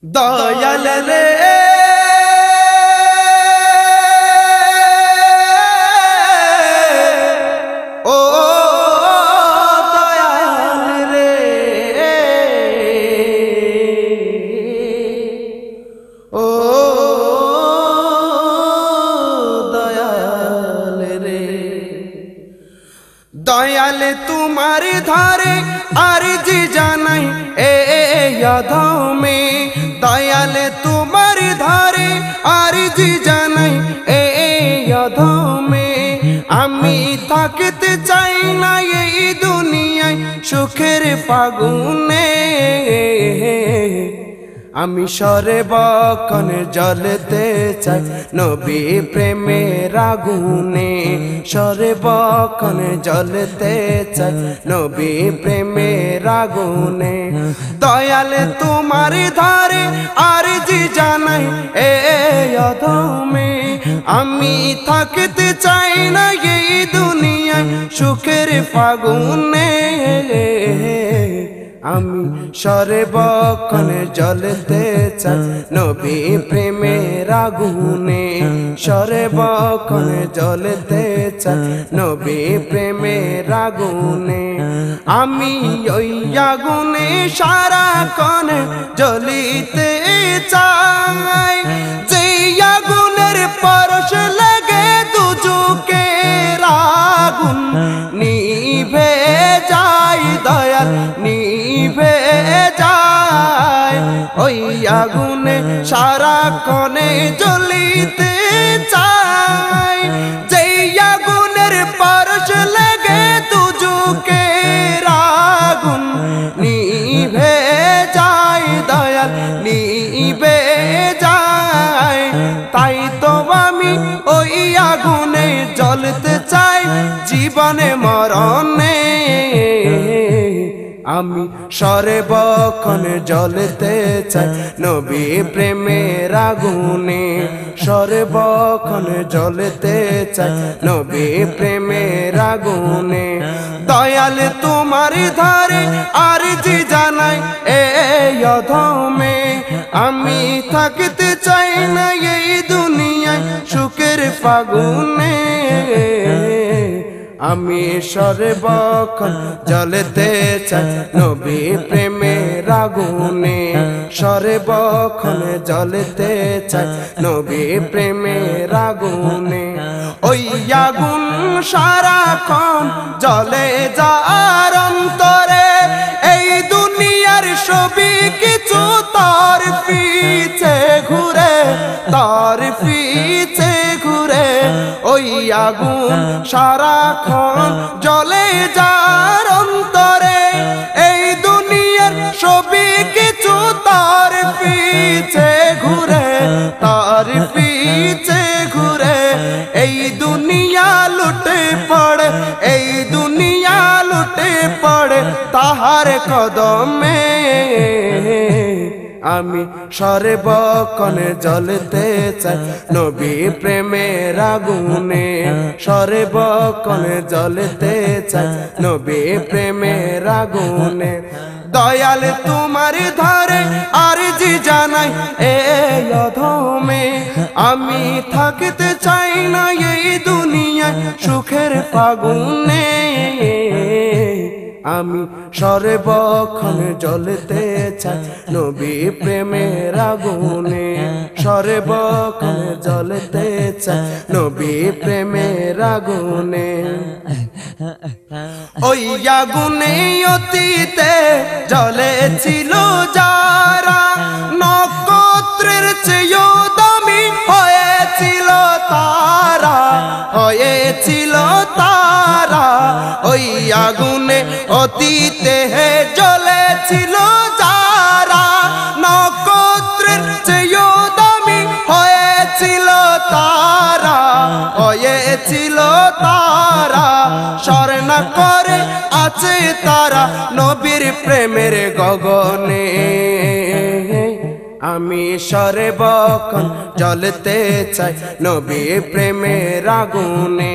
দয়াল রে ও দয়াল রে ও দয়াল রে দয়াল তোমার ধারে আরজি জানাই ধমে দয়াল তোমার ধারে আরজি জানাই ধমে আমি থাকতে চাই না এই দুনিয়ায় সুখের ফাগুনে আমি সর্বক্ষণ জ্বলতে চাই নবী প্রেমের আগুনে সর্বক্ষণ জ্বলতে চাই নবী প্রেমের আগুনে দয়াল তোমার ধারে আরজি জানাই অধমে আমি থাকতে চাই না এই দুনিয়ায় সুখের ফাগুনে আমি সর্বক্ষণ জ্বলতে চাই নবী প্রেমের আগুনে সর্বক্ষণ জ্বলতে চাই নবী প্রেমের আগুনে আমি ওই আগুনে সারাক্ষণ জ্বলিতে চাই যে আগুনের পরশ লাগে দুজকের আগুন নিভে যায় দয়াল নিভে যায় ওই আগুনে সারাক্ষণে জ্বলিতে চাই যেই আগুনের পরশ লাগে দুজকের আগুন নিভে যায় দয়াল নিভে যায় তাই তো আমি ওই আগুনে জ্বলতে চাই জীবনে মরণে আমি সর্বক্ষণ জ্বলতে চাই নবী প্রেমের আগুনে সর্বক্ষণ জ্বলতে চাই নবী প্রেমের আগুনে দয়াল তোমার ধারে আরজি জানাই অধমে আমি থাকতে চাই না এই দুনিয়ায় সুখের ফাগুনে আমি সর্বক্ষণ জ্বলতে চাই নবী প্রেমের আগুনে সর্বক্ষণ জ্বলতে চাই নবী প্রেমের আগুনে ওই আগুন সারাক্ষণ জ্বলে যার অন্তরে এই দুনিয়ার সবই কিছু তার পিছে ঘুরে তার পিছে ঘুরে ওই আগুন সারাক্ষণ জ্বলে যার অন্তরে এই দুনিয়ার সবই কিছু তার পিছে ঘুরে তার পিছে ঘুরে এই দুনিয়া লুটে পড়ে এই দুনিয়া লুটে পড়ে তাহার কদমে আমি সর্বক্ষণ জ্বলতে চাই নবী প্রেমের আগুনে সর্বক্ষণ জ্বলতে চাই নবী প্রেমের আগুনে দয়াল তোমার ধারে আরজি জানাই অধমে আমি থাকতে চাই না এই দুনিয়ায় সুখের ফাগুনে আমি সর্বক্ষণ জ্বলতে চাই নবী প্রেমের আগুনে সর্বক্ষণ জ্বলতে চাই নবী প্রেমের আগুনে ওই আগুনে অতীতে জ্বলেছিল যারা নক্ষত্রের চেয়েও দামি হয়েছিল তারা হয়েছিল তারা ওই আগুনে অতীতে জ্বলেছিল যারা নক্ষত্রের চেয়েও দামি হয়েছিল তারা হয়েছিল তারা স্মরণ করে আছে তারা নবীর প্রেমের গগনে আমি সর্বক্ষণ জ্বলতে চাই নবী প্রেমের আগুনে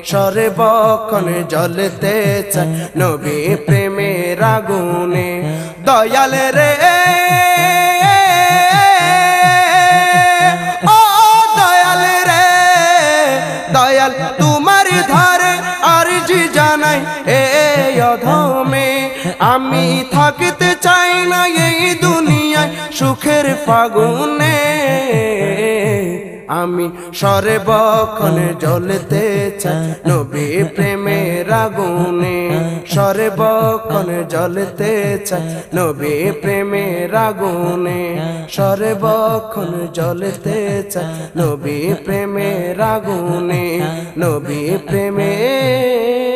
সর্বক্ষণ জ্বলতে চাই নবী প্রেমের আগুনে দয়াল রে আমি থাকতে চাই না এই দুনিয়ায় সুখের ফাগুনে আমি সর্বক্ষণ জ্বলতে চাই নবী প্রেমের আগুনে সর্বক্ষণ জ্বলতে চাই নবী প্রেমের আগুনে সর্বক্ষণ জ্বলতে চাই নবী প্রেমের আগুনে নবী প্রেমের